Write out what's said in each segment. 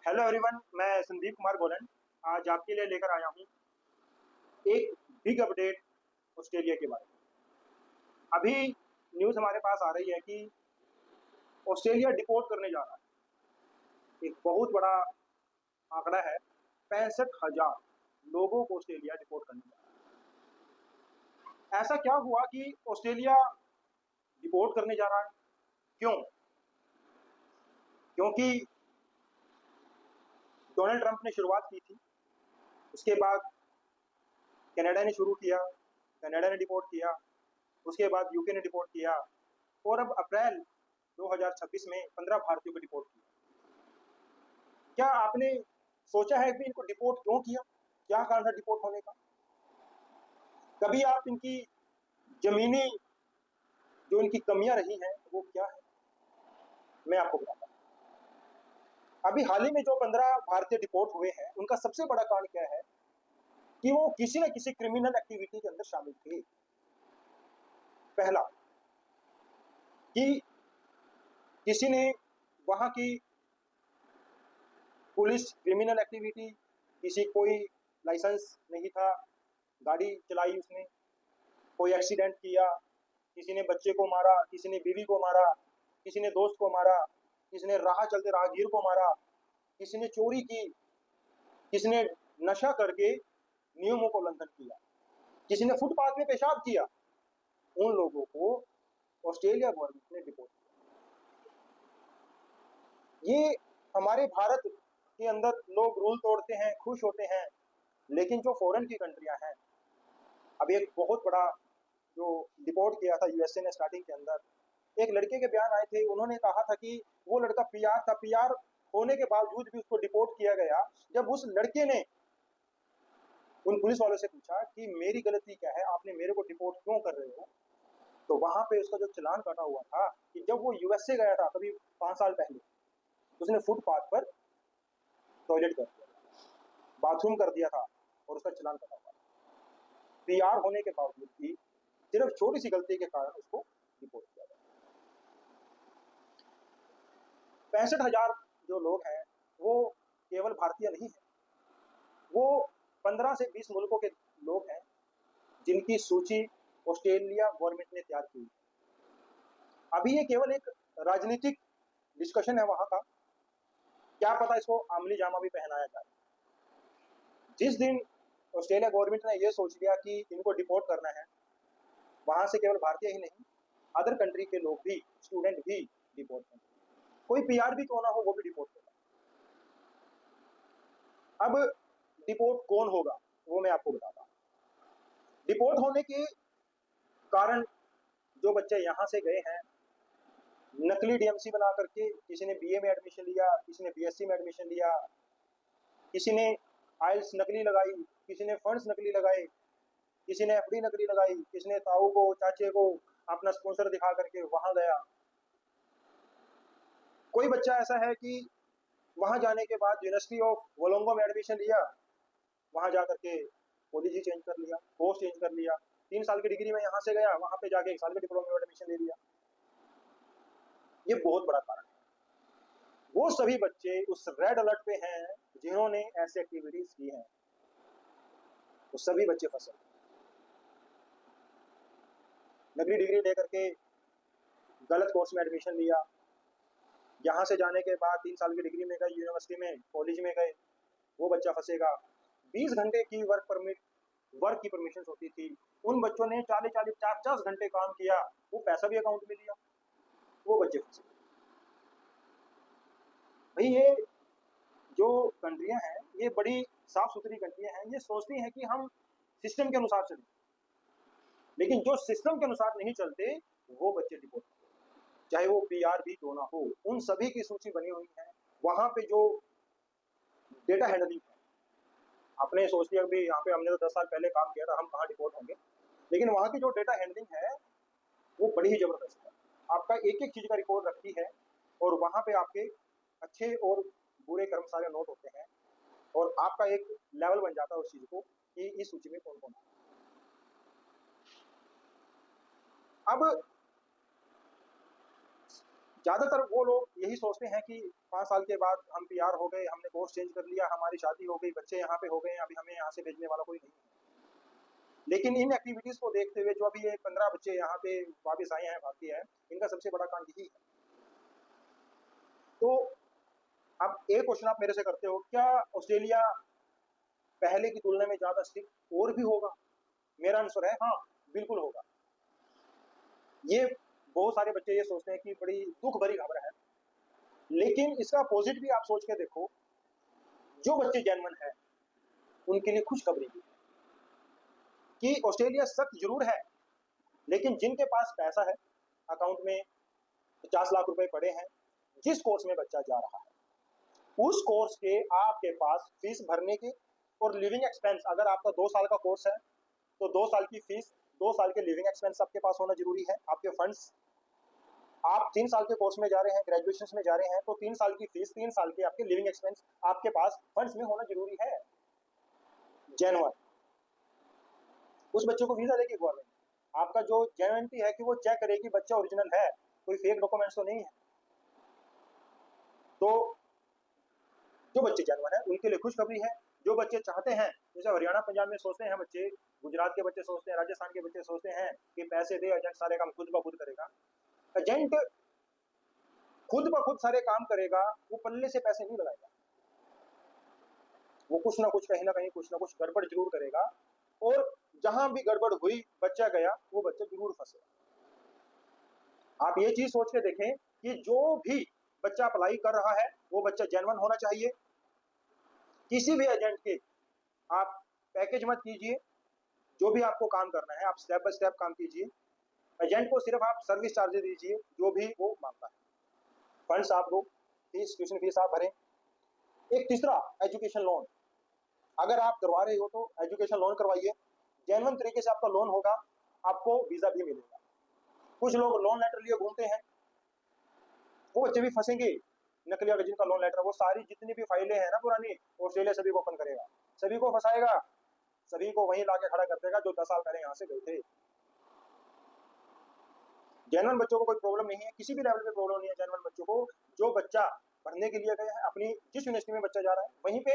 Hello everyone, मैं संदीप कुमार गोलन। आज आपके लिए लेकर आया हूँ एक बिग अपडेट ऑस्ट्रेलिया के बारे में। अभी न्यूज़ हमारे पास आ रही है कि ऑस्ट्रेलिया डिपोर्ट करने जा रहा है। एक बहुत बड़ा आंकड़ा है, 65,000 लोगों को ऑस्ट्रेलिया डिपोर्ट करने जा रहा है। ऐसा क्या हुआ कि ऑस्ट्रेलिया डिपोर्ट करने जा रहा है? क्यों? क्योंकि डोनाल्ड ट्रंप ने शुरुआत की थी, उसके बाद कनाडा ने शुरू किया, कनाडा ने डिपोर्ट किया, उसके बाद यूके ने डिपोर्ट किया और अब अप्रैल 2026 में 15 भारतीयों को डिपोर्ट किया। क्या आपने सोचा है कि इनको डिपोर्ट क्यों किया? क्या कारण था डिपोर्ट होने का? कभी आप इनकी जमीनी जो इनकी कमियां रही हैं वो क्या है, मैं आपको बताता हूँ। अभी हाल ही में जो 15 भारतीय डिपोर्ट हुए हैं, उनका सबसे बड़ा कारण क्या है कि वो किसी न किसी क्रिमिनल एक्टिविटी के अंदर शामिल थे। पहला कि किसी ने वहां की पुलिस क्रिमिनल एक्टिविटी, किसी कोई लाइसेंस नहीं था, गाड़ी चलाई उसने, कोई एक्सीडेंट किया, किसी ने बच्चे को मारा, किसी ने बीवी को मारा, किसी ने दोस्त को मारा, किसी ने राह चलते राहगीर को मारा, किसी ने चोरी की, किसी ने नशा करके नियमों को उल्लंघन किया, किसी ने फुटपाथ में पेशाब किया। उन लोगों को ऑस्ट्रेलिया गवर्नमेंट ने डिपोर्ट किया। ये हमारे भारत के अंदर लोग रूल तोड़ते हैं, खुश होते हैं, लेकिन जो फॉरेन की कंट्रियां हैं, अभी एक बहुत बड़ा जो डिपोर्ट किया था यूएसए ने स्टार्टिंग के अंदर, एक लड़के के बयान आए थे। उन्होंने कहा था कि वो लड़का पीआर था, पीआर होने के बावजूद भी उसको डिपोर्ट किया गया। जब उस लड़के ने उन पुलिस वालों से पूछा कि मेरी गलती क्या है, आपने मेरे को डिपोर्ट क्यों कर रहे हो, तो वहां पे उसका जो चालान काटा हुआ था कि जब वो यूएसए गया था कभी 5 साल पहले, उसने फुटपाथ पर टॉयलेट कर दिया, बाथरूम कर दिया था और उसका चालान कटा हुआ। पीआर होने के बावजूद भी सिर्फ छोटी सी गलती के कारण उसको डिपोर्ट किया गया। 65,000 जो लोग हैं वो केवल भारतीय नहीं है, वो 15 से 20 मुल्कों के लोग हैं जिनकी सूची ऑस्ट्रेलिया गवर्नमेंट ने तैयार की। अभी ये केवल एक राजनीतिक डिस्कशन है वहां का, क्या पता इसको आमली जामा भी पहनाया जाए। जिस दिन ऑस्ट्रेलिया गवर्नमेंट ने यह सोच लिया कि इनको डिपोर्ट करना है, वहां से केवल भारतीय ही नहीं, अदर कंट्री के लोग भी, स्टूडेंट भी डिपोर्ट होंगे। कोई पीआर भी क्यों ना हो, वो भी डिपोर्ट होगा। अब डिपोर्ट कौन होगा वो मैं आपको बताता हूँ। डिपोर्ट होने के कारण जो बच्चे यहाँ से गए हैं, नकली डीएमसी बना करके, किसी ने बीए में एडमिशन लिया, किसी ने बीएससी में एडमिशन लिया, किसी ने आइल्स नकली लगाई, किसी ने फंड्स नकली लगाए, किसी ने एफडी नकली लगाई, किसी ने ताऊ को, चाचे को अपना स्पॉन्सर दिखा करके वहां गया। कोई बच्चा ऐसा है कि वहां जाने के बाद यूनिवर्सिटी ऑफ वोलोंगो में एडमिशन लिया, वहां जाकर के कॉलेज ही चेंज कर लिया, कोर्स चेंज कर लिया, 3 साल की डिग्री में यहाँ से गया, वहां पे जाके 1 साल के डिप्लोमा में एडमिशन ले लिया। ये बहुत बड़ा कारण है। वो सभी बच्चे उस रेड अलर्ट पे हैं जिन्होंने ऐसी एक्टिविटीज की हैं, वो सभी बच्चे फंसे। नकली डिग्री लेकर के गलत कोर्स में एडमिशन लिया, यहाँ से जाने के बाद 3 साल की डिग्री में गए, यूनिवर्सिटी में कॉलेज में गए, वो बच्चा फंसेगा। 20 घंटे की वर्क की परमिशन होती थी, उन बच्चों ने 40-40, 50 घंटे काम किया, वो पैसा भी अकाउंट में लिया, वो बच्चे फंसे। भाई ये जो कंट्रियां हैं ये बड़ी साफ सुथरी कंट्रियां हैं, ये सोचती हैं कि हम सिस्टम के अनुसार चलें, लेकिन जो सिस्टम के अनुसार नहीं चलते वो बच्चे डिपोर्ट, चाहे वो पीआर भी क्यों ना हो, उन सभी की सूची बनी हुई है। वहां पे जो डेटा हैंडलिंग है, आपने सोच लिया भी यहाँ पे हमने तो 10 साल पहले काम किया था, हम कहाँ डिपोर्ट होंगे, लेकिन वहां की जो डेटा हैंडलिंग है वो बड़ी ही जबरदस्त है। आपका एक एक चीज का रिकॉर्ड रखती है और वहां पे आपके अच्छे और बुरे कर्म सारे नोट होते हैं और आपका एक लेवल बन जाता है उस चीज को कि इस सूची में कौन कौन है। अब ज़्यादातर वो लोग यही सोचते हैं कि 5 साल के बाद हम पीआर हो गए, हमने कोर्स चेंज कर लिया, हमारी शादी हो गई, बच्चे यहाँ पे हो गए, अभी हमें यहाँ से भेजने वाला कोई नहीं है। लेकिन इन एक्टिविटीज़ को देखते हुए जो अभी ये 15 बच्चे यहाँ पे वापस आए हैं, भारतीय हैं, इनका सबसे बड़ा कांड यही है। तो अब एक क्वेश्चन आप मेरे से करते हो, क्या ऑस्ट्रेलिया पहले की तुलना में ज़्यादा स्ट्रिक्ट और भी होगा? मेरा आंसर है हाँ, बिल्कुल होगा। ये बहुत सारे बच्चे ये सोचते हैं कि बड़ी दुख भरी खबर है, लेकिन इसका अपोजिट भी आप सोच के देखो, जो बच्चे जेन्युइन है उनके लिए खुशखबरी भी है कि ऑस्ट्रेलिया सख्त जरूर है, लेकिन जिनके पास पैसा है, अकाउंट में 50 लाख रुपए पड़े हैं, जिस कोर्स में बच्चा जा रहा है उस कोर्स के आपके पास फीस भरने की और लिविंग एक्सपेंस, अगर आपका 2 साल का कोर्स है तो 2 साल की फीस, 2 साल के लिविंग एक्सपेंस आपके पास होना जरूरी है। आपके फंड्स, आप 3 साल के कोर्स में जा रहे हैं, ग्रेजुएशन में जा रहे हैं, तो 3 साल की फीस, 3 साल के आपके लिविंग एक्सपेंस आपके पास फंड्स में होना जरूरी है। जेन्युइन उस बच्चे को वीजा देगी गवर्नमेंट, आपका जो जेन्युइनिटी है कि वो चेक करेगी बच्चा ओरिजिनल है, कोई फेक डॉक्यूमेंट्स तो नहीं है। तो जो बच्चे जेन्युइन है उनके लिए खुशखबरी है। जो बच्चे चाहते हैं, जैसे हरियाणा पंजाब में सोचते हैं बच्चे, गुजरात के बच्चे सोचते हैं, राजस्थान के बच्चे सोचते हैं कि पैसे दे, एजेंट सारे काम खुद ब खुद करेगा। एजेंट खुद ब खुद सारे काम करेगा, वो पल्ले से पैसे नहीं लगाएगा, वो कुछ ना कुछ कहीं ना कहीं कुछ ना कुछ गड़बड़ जरूर करेगा, और जहां भी गड़बड़ हुई, बच्चा गया, वो बच्चा जरूर फंसेगा। आप ये चीज सोच के देखें कि जो भी बच्चा अप्लाई कर रहा है वो बच्चा जेन्युइन होना चाहिए। किसी भी एजेंट के आप पैकेज मत कीजिए, जो भी आपको काम करना है आप स्टेप बाय स्टेप काम कीजिए। एजेंट को सिर्फ आप सर्विस चार्जेस दीजिए जो भी वो मांगता है, फंड्स आप दो, फीस, ट्यूशन फीस आप भरें। एक तीसरा, एजुकेशन लोन, अगर आप करवा रहे हो तो एजुकेशन लोन करवाइए, जेन्युइन तरीके से आपका लोन होगा, आपको वीजा भी मिलेगा। कुछ लोग लोन लेटर लिए घूमते हैं, वो बच्चे भी फंसेंगे। नकली और जिनका लोन लेटर, वो सारी जितनी भी फाइलें हैं ना पुरानी, ऑस्ट्रेलिया सभी को ओपन करेगा, सभी को फंसाएगा, सभी को वहीं लाके खड़ा कर देगा जो 10 साल पहले यहाँ से गए थे। जेन्युइन बच्चों को कोई प्रॉब्लम नहीं है, किसी भी लेवल पे प्रॉब्लम नहीं है जेन्युइन बच्चों को। जो बच्चा पढ़ने के लिए गया है, अपनी जिस यूनिवर्सिटी में बच्चा जा रहा है वहीं पे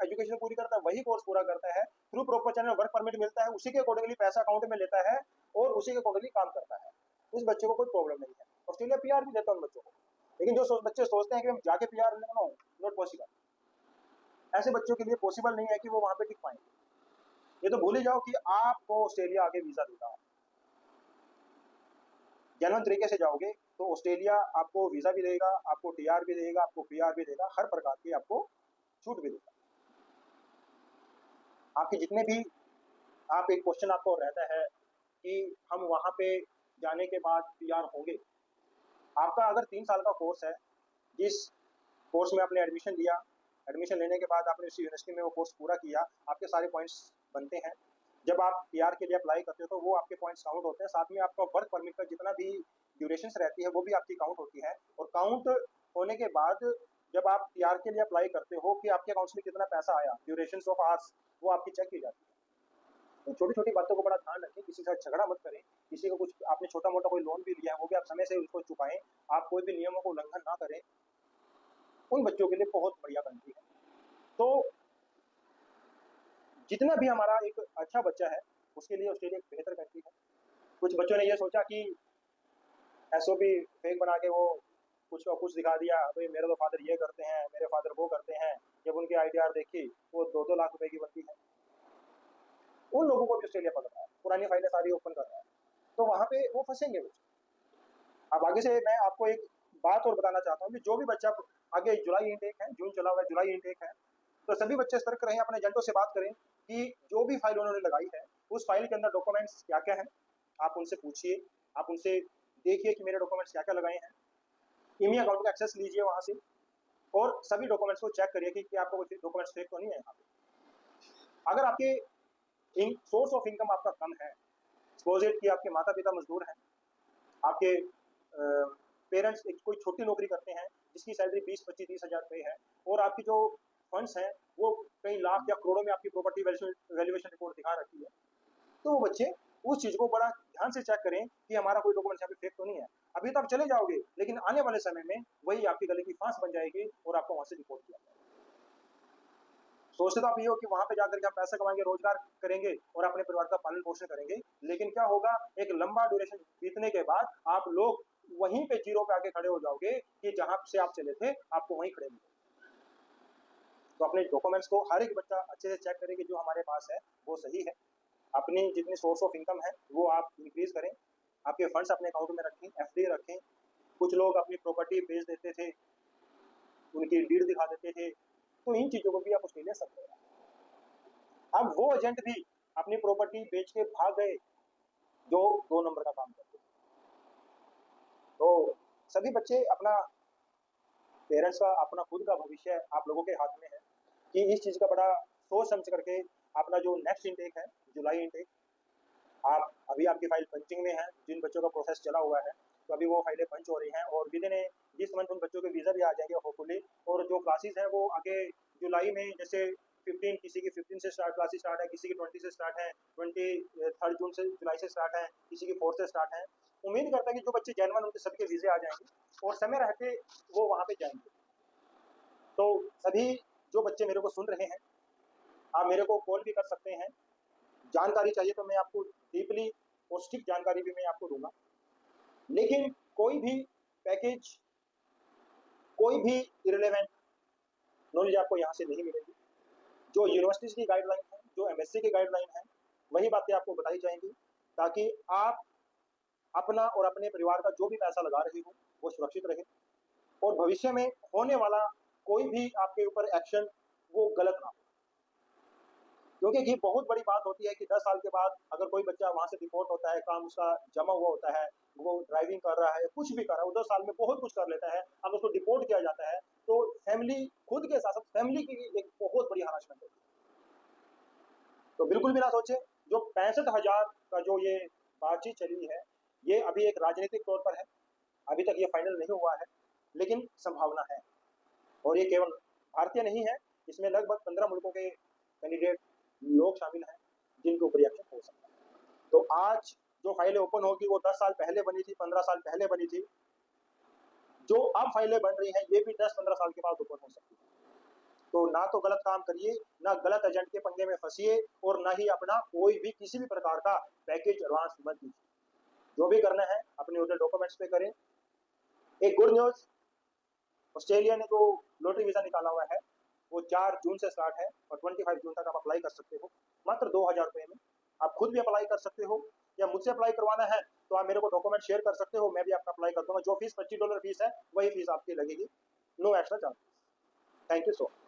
एजुकेशन पूरी करता है, वही कोर्स पूरा करता है, through proper channel work permit मिलता है, उसी के अकॉर्डिंगली पैसा अकाउंट में लेता है और उसी के अकॉर्डिंगली काम करता है, उस बच्चे को कोई प्रॉब्लम नहीं है। ऑस्ट्रेलिया पीआर भी देता है उन बच्चों को, लेकिन जो बच्चे सोचते हैं कि हम जाके पीआर लेना, नॉट पॉसिबल। ऐसे बच्चों के लिए पॉसिबल नहीं है कि वो वहां पे टिक पाएंगे। ये तो भूल ही जाओ कि आपको ऑस्ट्रेलिया आगे वीजा देगा। जेन्युइन तरीके से जाओगे तो ऑस्ट्रेलिया आपको वीजा भी देगा, आपको टीआर भी देगा, आपको पीआर भी देगा, हर प्रकार की आपको छूट भी देगा। आपके जितने भी, आप एक क्वेश्चन आपको रहता है कि हम वहां पे जाने के बाद पीआर होंगे। आपका अगर 3 साल का कोर्स है, जिस कोर्स में आपने एडमिशन लिया, एडमिशन लेने के बाद आपने उसी यूनिवर्सिटी में वो कोर्स पूरा किया, आपके सारे पॉइंट्स बनते हैं। जब आप पीआर के लिए अप्लाई करते हो तो वो आपके पॉइंट्स काउंट होते हैं, साथ में आपका वर्क परमिट का जितना भी ड्यूरेशन रहती है वो भी आपकी काउंट होती है। और काउंट होने के बाद जब आप पीआर के लिए अप्लाई करते हो कि आपके अकाउंट्स में कितना पैसा आया, ड्यूरेशन ऑफ आवर्स, वो आपकी चेक की जाती है। तो छोटी छोटी बातों को बड़ा ध्यान रखें, किसी से झगड़ा मत करें, किसी को कुछ आपने छोटा मोटा कोई लोन भी लिया है वो भी आप समय से उसको चुकाएं, आप कोई भी नियमों को उल्लंघन ना करें। उन बच्चों के लिए बहुत बढ़िया कंट्री है। तो जितना भी हमारा एक अच्छा बच्चा है उसके लिए ऑस्ट्रेलिया एक बेहतर कंट्री है। कुछ बच्चों ने ये सोचा कि एसओपी फेक बना के वो कुछ का कुछ दिखा दिया, तो मेरे तो फादर ये करते हैं, मेरे फादर वो करते हैं, जब उनकी आईटीआर देखी वो 2-2 लाख रुपए की बनती है। उन लोगों को भी ऑस्ट्रेलिया पकड़ रहा है, पुरानी फाइलें सारी ओपन कर रहा है, तो वहां पे वो फंसेंगे बच्चे। अब आगे से मैं आपको एक बात और बताना चाहता हूँ कि जो भी बच्चा, आगे जुलाई इंटेक है, जून चला हुआ है, जुलाई इंटेक है, तो सभी बच्चे सतर्क रहें, अपने एजेंटों से बात करें कि जो भी फाइल उन्होंने लगाई है उस फाइल के अंदर डॉक्यूमेंट्स क्या क्या है, आप उनसे पूछिए, आप उनसे देखिए कि मेरे डॉक्यूमेंट्स क्या क्या लगाए हैं। ईमी अकाउंट का एक्सेस लीजिए वहां से और सभी डॉक्यूमेंट्स को चेक करिए कि आपका कोई डॉक्यूमेंट्स फेक तो नहीं है यहाँ पे। अगर आपके सोर्स ऑफ इनकम आपका कम है, सपोज इट कि आपके माता पिता मजदूर हैं, आपके पेरेंट्स एक कोई छोटी नौकरी करते हैं जिसकी सैलरी 20-25-30 हज़ार रुपये है, और आपकी जो फंड्स हैं वो कई लाख या करोड़ों में आपकी प्रॉपर्टी वैल्यूएशन रिपोर्ट दिखा रखी है, तो वो बच्चे उस चीज को बड़ा ध्यान से चेक करें कि हमारा कोई डॉक्यूमेंट यहाँ पे फेक तो नहीं है। अभी तो आप चले जाओगे, लेकिन आने वाले समय में वही आपके गले की फांस बन जाएगी और आपको वहां से डिपोर्ट किया जाएगा। सोचते तो आप ये हो कि वहां पे जाकर के आप पैसा कमाएंगे, रोजगार करेंगे और अपने परिवार का पालन पोषण करेंगे, लेकिन क्या होगा, एक लंबा ड्यूरेशन बीतने के बाद आप लोग वहीं पे जीरो पे आके खड़े हो जाओगे कि जहां से आप चले थे आपको वहीं खड़े मिले। तो अपने डॉक्यूमेंट्स को हर एक बच्चा अच्छे से चेक करे कि जो हमारे पास है वो सही है। अपनी जितनी सोर्स ऑफ इनकम है वो आप इंक्रीज करें, आपके फंड्स अपने अकाउंट में रखें, एफडी रखें। कुछ लोग अपनी प्रॉपर्टी बेच देते थे, उनकी डीड दिखा देते थे, तो इन चीजों को भी आप उसके ले सकते हैं। अब वो एजेंट भी अपनी प्रॉपर्टी बेच के भाग गए जो 2 नंबर का काम करते। तो सभी बच्चे अपना, पेरेंट्स का अपना खुद का भविष्य आप लोगों के हाथ में है कि इस चीज का बड़ा सोच समझ करके अपना जो नेक्स्ट इनटेक है, जुलाई इनटेक, आप अभी आपकी फाइल पंचिंग में है, जिन बच्चों का प्रोसेस चला हुआ है तो अभी वो फाइलें पंच हो रही हैं और विद इन जिस मंथ उन बच्चों के वीजा भी आ जाएंगे होपफुली। और जो क्लासेस हैं वो आगे जुलाई में, जैसे 15, किसी की 15 से स्टार्ट क्लासेस स्टार्ट है, किसी की 20 से स्टार्ट है, 23 जून से जुलाई से स्टार्ट है, किसी की 4 से स्टार्ट है। उम्मीद करता है कि जो बच्चे जनवन उनके सबके वीजे आ जाएंगे और समय रहते वो वहां पे जाएंगे। तो सभी जो बच्चे मेरे को सुन रहे हैं, आप मेरे को कॉल भी कर सकते हैं, जानकारी चाहिए तो मैं आपको डीपली पौष्टिक जानकारी भी मैं आपको दूंगा। लेकिन कोई भी पैकेज, कोई भी इरेलेवेंट नॉलेज आपको यहाँ से नहीं मिलेगी। जो यूनिवर्सिटीज की गाइडलाइन है, जो एमएससी की गाइडलाइन है, वही बातें आपको बताई जाएंगी ताकि आप अपना और अपने परिवार का जो भी पैसा लगा रहे हो वो सुरक्षित रहे और भविष्य में होने वाला कोई भी आपके ऊपर एक्शन वो गलत ना हो। क्योंकि ये बहुत बड़ी बात होती है कि 10 साल के बाद अगर कोई बच्चा वहां से डिपोर्ट होता है, काम उसका जमा हुआ होता है, वो ड्राइविंग कर रहा है, कुछ भी कर रहा है, 10 साल में बहुत कुछ कर लेता है, अगर उसको डिपोर्ट किया जाता है तो फैमिली, खुद के साथ साथ फैमिली की एक बहुत बड़ी हरासमेंट होती है। तो बिल्कुल भी ना सोचे, जो 65,000 का जो ये बातचीत चली है, ये अभी एक राजनीतिक तौर पर है, अभी तक ये फाइनल नहीं हुआ है, लेकिन संभावना है। और ये केवल भारतीय नहीं है, इसमें लगभग 15 मुल्कों के कैंडिडेट लोग शामिल हैं जिनके ऊपर एक्शन हो सकता है। तो आज जो फाइलें ओपन होगी वो 10 साल पहले बनी थी, 15 साल पहले बनी थी। जो अब फाइलें बन रही हैं ये भी 10-15 साल के बाद ओपन हो सकती है। तो ना तो गलत काम करिए, ना गलत एजेंट के पंगे में फंसिए और ना ही अपना कोई भी किसी भी प्रकार का पैकेज एडवांस मत दीजिए। जो भी करना है अपने उधर डॉक्यूमेंट्स पे करें। एक गुड न्यूज, ऑस्ट्रेलिया ने जो लॉटरी वीजा निकाला हुआ है वो 4 जून से स्टार्ट है और 25 जून तक आप अप्लाई कर सकते हो, मात्र 2,000 रुपये में। आप खुद भी अप्लाई कर सकते हो या मुझसे अप्लाई करवाना है तो आप मेरे को डॉक्यूमेंट शेयर कर सकते हो, मैं भी आपका अप्लाई कर दूंगा। जो फीस $25 फीस है वही फीस आपकी लगेगी, no extra charges. Thank you so much.